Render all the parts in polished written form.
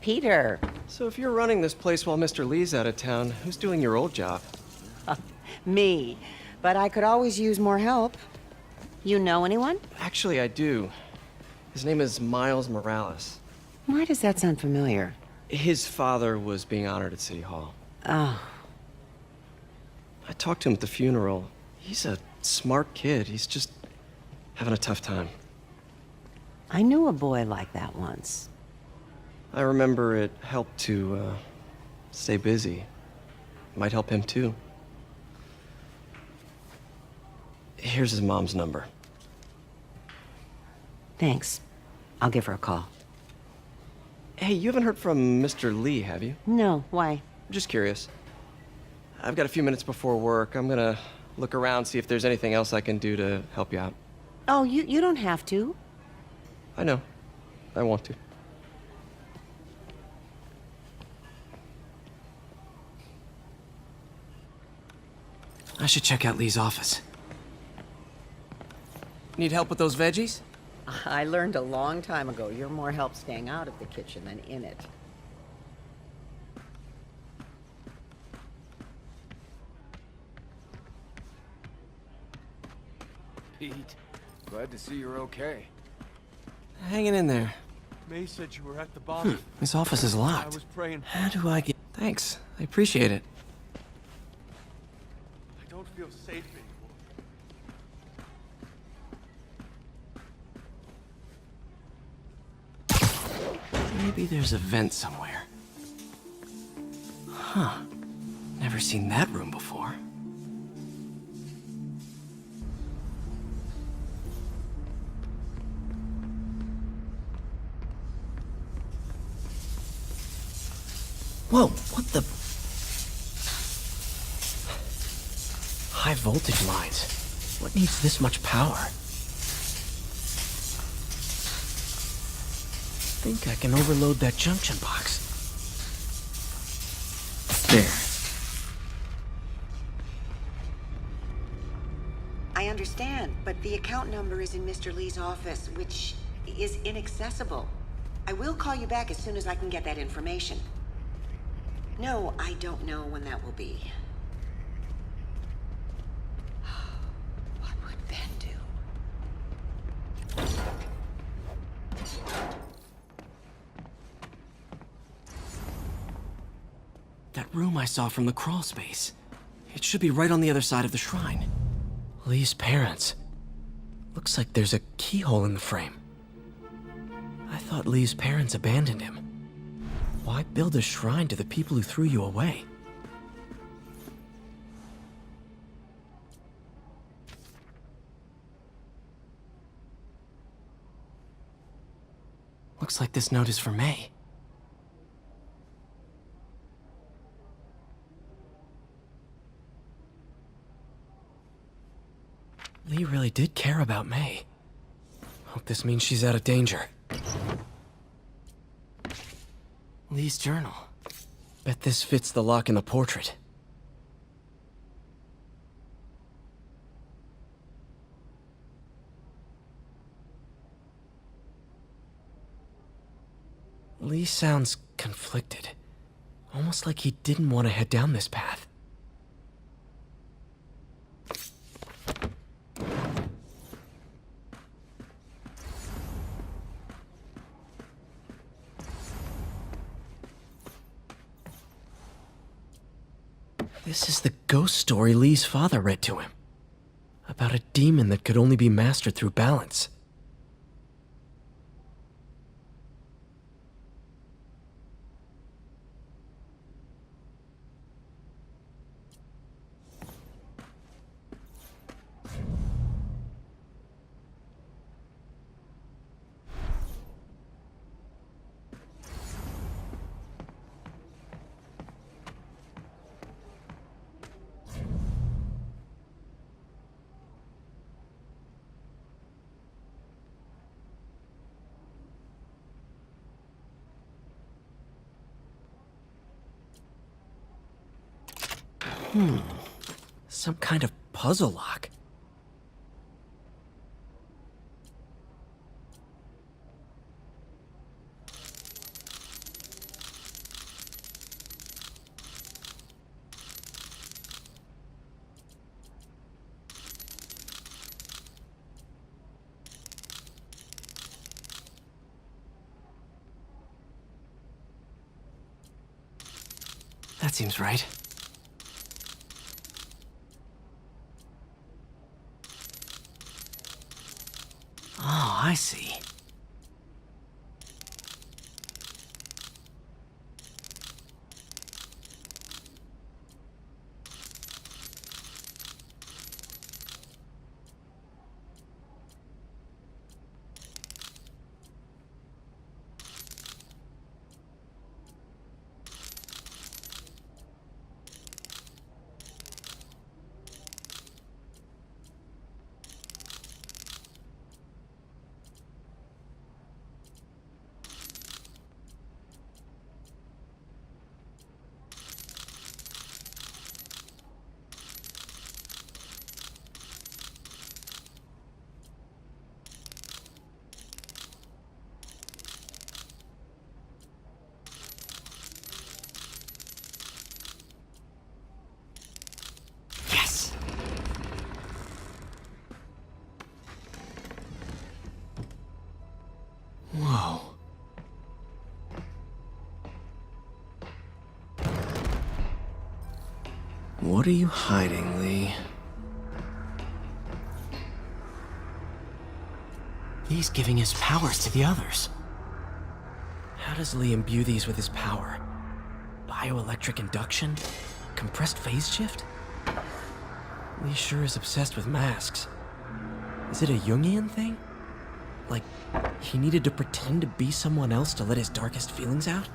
Peter. So if you're running this place while Mr. Lee's out of town, who's doing your old job? Me. But I could always use more help. You know anyone? Actually, I do. His name is Miles Morales. Why does that sound familiar? His father was being honored at City Hall. Oh. I talked to him at the funeral. He's a smart kid. He's just having a tough time. I knew a boy like that once. I remember it helped to, stay busy. Might help him, too. Here's his mom's number. Thanks. I'll give her a call. Hey, you haven't heard from Mr. Lee, have you? No, why? Just curious. I've got a few minutes before work. I'm gonna look around, see if there's anything else I can do to help you out. Oh, you don't have to. I know. I want to. I should check out Lee's office. Need help with those veggies? I learned a long time ago you're more help staying out of the kitchen than in it. Pete, glad to see you're okay. Hanging in there. May said you were at the bottom. His office is I locked. was praying. How do I get... Thanks. I appreciate it. I don't feel safe anymore. Maybe there's a vent somewhere. Huh. Never seen that room before. Whoa, what the... High voltage lines. What needs this much power? I think I can overload that junction box. There. I understand, but the account number is in Mr. Lee's office, which is inaccessible. I will call you back as soon as I can get that information. No, I don't know when that will be. What would Ben do? That room I saw from the crawl space. It should be right on the other side of the shrine. Lee's parents. Looks like there's a keyhole in the frame. I thought Lee's parents abandoned him. Why build a shrine to the people who threw you away? Looks like this note is for May. Lee really did care about May. Hope this means she's out of danger. Lee's journal. Bet this fits the lock in the portrait. Lee sounds conflicted. Almost like he didn't want to head down this path. This is the ghost story Lee's father read to him. About a demon that could only be mastered through balance. Some kind of puzzle lock. That seems right. Oh, I see. Yes! Whoa. What are you hiding, Lee? He's giving his powers to the others. How does Lee imbue these with his power? Bioelectric induction? Compressed phase shift? Lee sure is obsessed with masks. Is it a Jungian thing? Like, he needed to pretend to be someone else to let his darkest feelings out?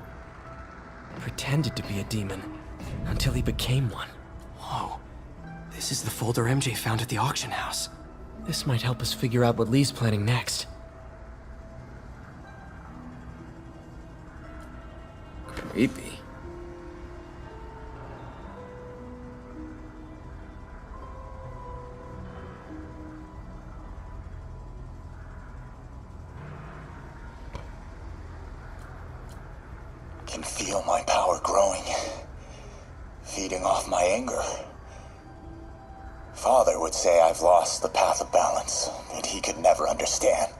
Pretended to be a demon, until he became one. Whoa. This is the folder MJ found at the auction house. This might help us figure out what Lee's planning next. Creepy. Can feel my power growing, feeding off my anger. Father would say I've lost the path of balance, that he could never understand.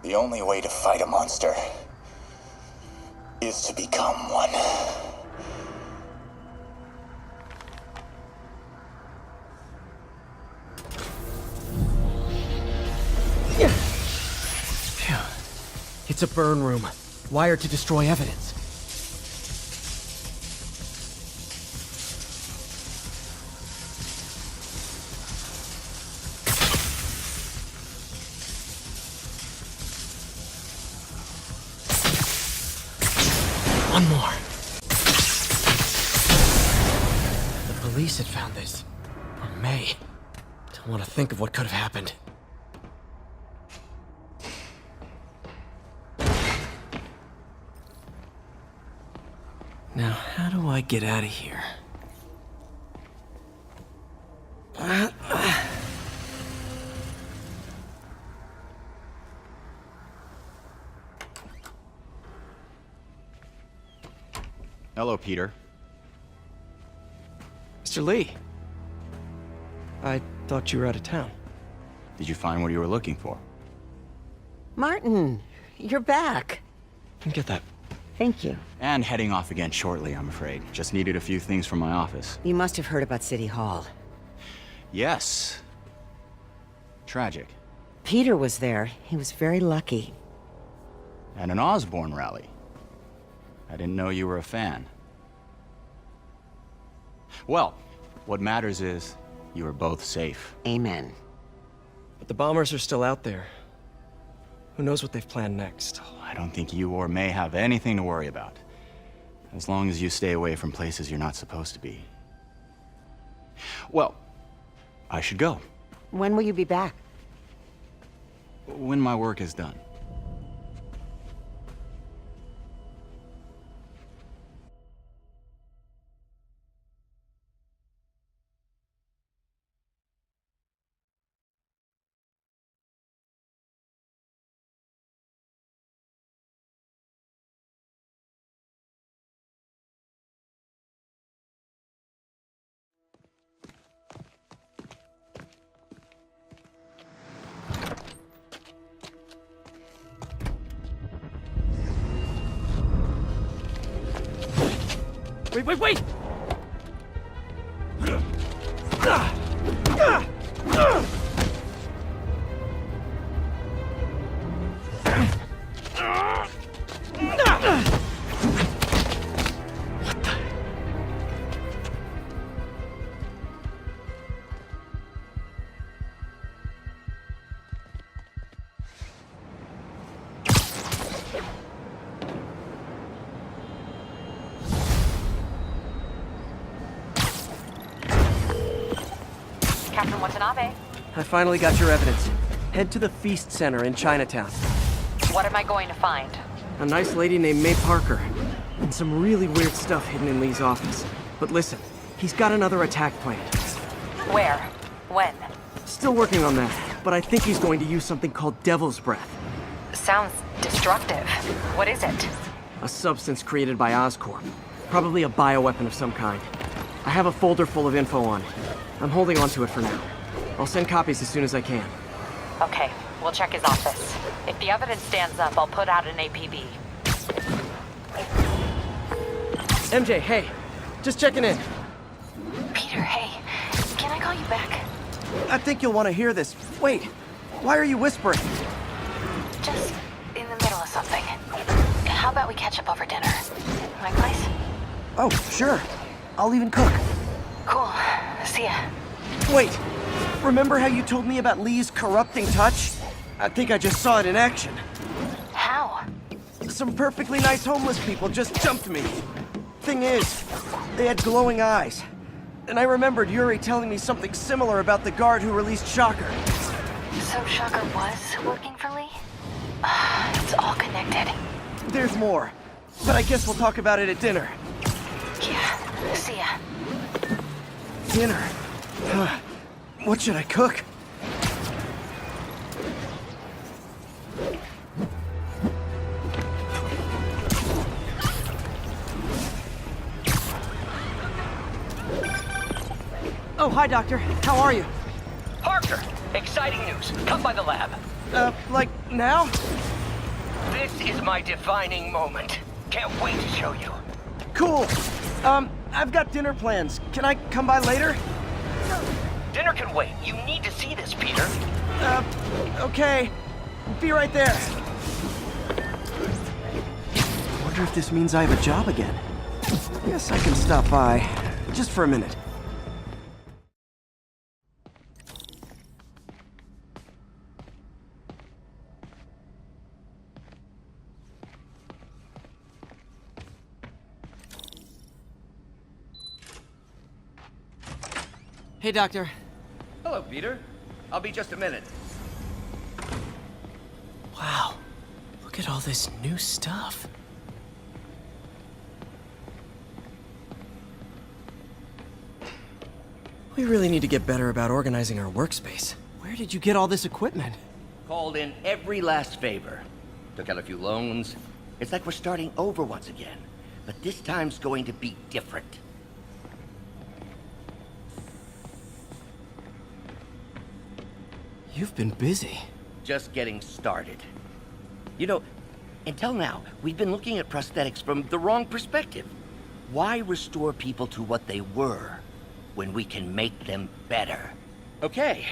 The only way to fight a monster is to become one. Phew. It's a burn room, wired to destroy evidence. One more. The police had found this. Or may. Don't want to think of what could have happened. Now, how do I get out of here? Hello, Peter. Mr. Lee. I thought you were out of town. Did you find what you were looking for? Martin, you're back. Get that. Thank you. And heading off again shortly, I'm afraid. Just needed a few things from my office. You must have heard about City Hall. Yes. Tragic. Peter was there. He was very lucky. At an Osborne rally. I didn't know you were a fan. Well, what matters is you are both safe. Amen. But the bombers are still out there. Who knows what they've planned next? I don't think you or May have anything to worry about. As long as you stay away from places you're not supposed to be. Well, I should go. When will you be back? When my work is done. Wait! Captain Watanabe, I finally got your evidence. Head to the Feast Center in Chinatown. what am I going to find? A nice lady named May Parker. And some really weird stuff hidden in Lee's office. But listen, he's got another attack planned. Where? When? Still working on that, but I think he's going to use something called Devil's Breath. Sounds destructive. What is it? A substance created by Oscorp. Probably a bioweapon of some kind. I have a folder full of info on it. I'm holding on to it for now. I'll send copies as soon as I can. Okay, we'll check his office. If the evidence stands up, I'll put out an APB. MJ, hey. Just checking in. Peter, hey. Can I call you back? I think you'll want to hear this. Wait, why are you whispering? Just in the middle of something. How about we catch up over dinner? My place? Oh, sure. I'll even cook. Cool. See ya. Wait, remember how you told me about Lee's corrupting touch? I think I just saw it in action. How? Some perfectly nice homeless people just jumped me. Thing is, they had glowing eyes. And I remembered Yuri telling me something similar about the guard who released Shocker. So Shocker was working for Lee? It's all connected. There's more, but I guess we'll talk about it at dinner. Yeah, see ya. Dinner? What should I cook? Oh, hi, Doctor. How are you? Parker, exciting news. Come by the lab. Like now? This is my defining moment. Can't wait to show you. Cool. I've got dinner plans. Can I come by later? Dinner can wait. You need to see this, Peter. Okay. Be right there. Wonder if this means I have a job again. Guess I can stop by. Just for a minute. Hey, Doctor. Hello, Peter. I'll be just a minute. Wow. Look at all this new stuff. We really need to get better about organizing our workspace. Where did you get all this equipment? Called in every last favor. Took out a few loans. It's like we're starting over once again. But this time's going to be different. You've been busy. Just getting started. You know, until now, we've been looking at prosthetics from the wrong perspective. Why restore people to what they were when we can make them better? Okay,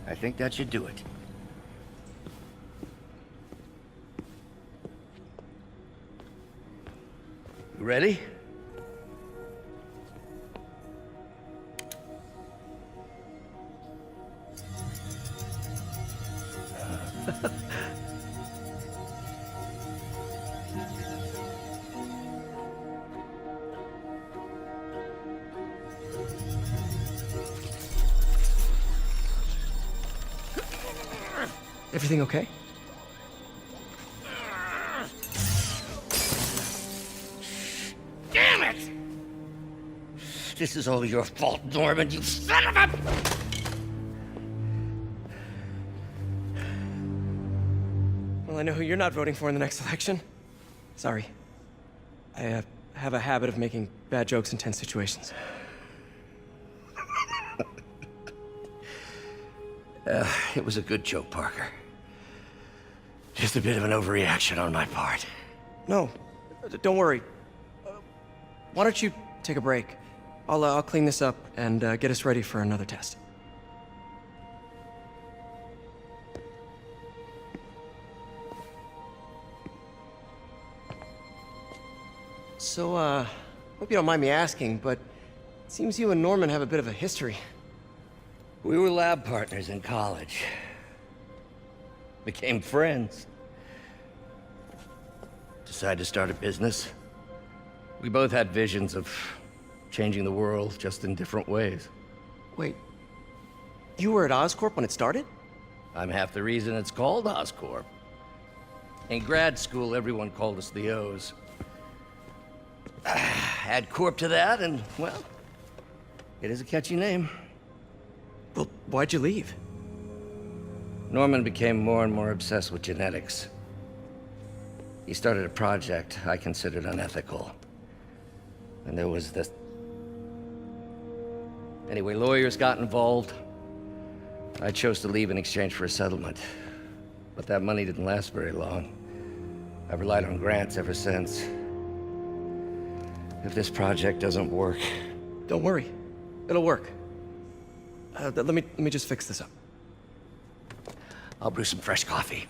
I think that should do it. You ready? Everything okay? Damn it! This is all your fault, Norman, you son of a... Well, I know who you're not voting for in the next election. Sorry. I have a habit of making bad jokes in tense situations. It was a good joke, Parker. Just a bit of an overreaction on my part. No, don't worry. Why don't you take a break. I'll clean this up and get us ready for another test. So, hope you don't mind me asking, but it seems you and Norman have a bit of a history. We were lab partners in college. Became friends. Decided to start a business. We both had visions of changing the world, just in different ways. Wait, you were at Oscorp when it started? I'm half the reason it's called Oscorp. In grad school, everyone called us the O's. Add Corp to that, and, well, it is a catchy name. Well, why'd you leave? Norman became more and more obsessed with genetics. He started a project I considered unethical. And there was this... Anyway, lawyers got involved. I chose to leave in exchange for a settlement. But that money didn't last very long. I've relied on grants ever since. If this project doesn't work... Don't worry. It'll work. Let me just fix this up. I'll brew some fresh coffee.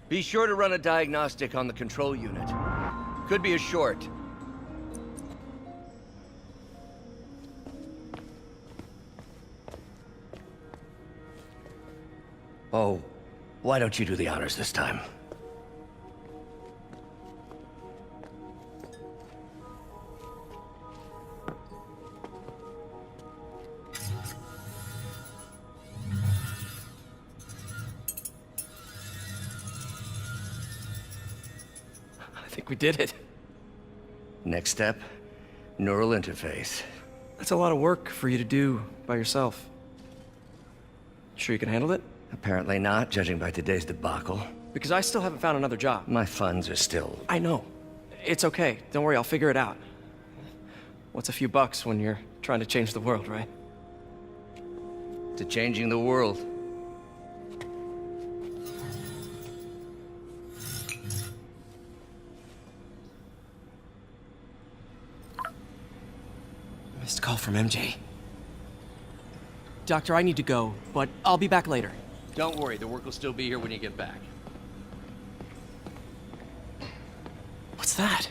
Be sure to run a diagnostic on the control unit. Could be a short. Oh, why don't you do the honors this time? I think we did it. Next step, neural interface. That's a lot of work for you to do by yourself. Sure you can handle it? Apparently not, judging by today's debacle. Because I still haven't found another job. My funds are still... I know. It's okay. Don't worry, I'll figure it out. What's a few bucks when you're trying to change the world, right? to changing the world. Missed call from MJ. Doctor, I need to go, but I'll be back later. Don't worry, the work will still be here when you get back. What's that?